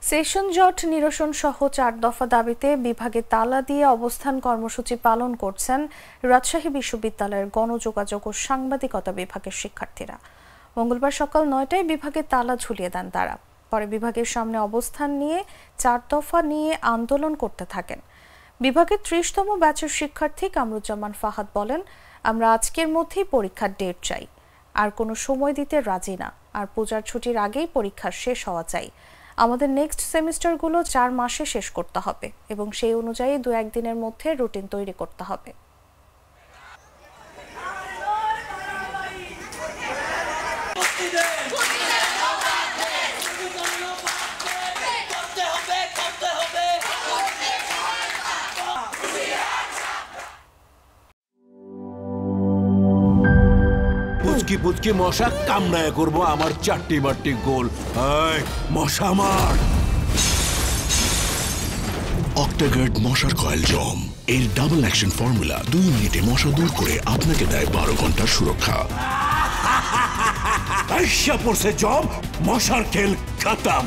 Session জট নিরসন সহ 4 দফা দাবিতে বিভাগে তালা দিয়ে অবস্থান কর্মসূচি পালন করছেন রাজশাহী বিশ্ববিদ্যালয়ের গণযোগাযোগ ও সাংবাদিকতা বিভাগের শিক্ষার্থীরা। মঙ্গলবার সকাল 9টায় বিভাগে তালা ঝুলিয়ে দেন তারা। পরে বিভাগের সামনে অবস্থান নিয়ে 4 দফা নিয়ে আন্দোলন করতে থাকেন। বিভাগের 30তম ব্যাচের শিক্ষার্থী কামরুজ্জামান ফাহাদ বলেন, আমরা আজকের মধ্যেই পরীক্ষার ডেট চাই, আর কোনো সময় দিতে রাজি না, আর পূজার ছুটির আগেই পরীক্ষা শেষ হওয়া চাই। আমাদের নেক্সট সেমিস্টারগুলো 4 মাসে শেষ করতে হবে এবং সেই অনুযায়ী 2-1 দিনের মধ্যে রুটিন তৈরি করতে হবে। পুচকি মশা কামড়ায় করবো আমার 4টি বাট্টি গোল। মশা মার। অক্টাগার্ড মশার কয়েল জম এর ডাবল অ্যাকশন ফর্মুলা 2 মিনিটে মশা দূর করে আপনাকে দেয় 12 ঘন্টার সুরক্ষা। আইসা পড়ছে জম, মশার খেল খতম।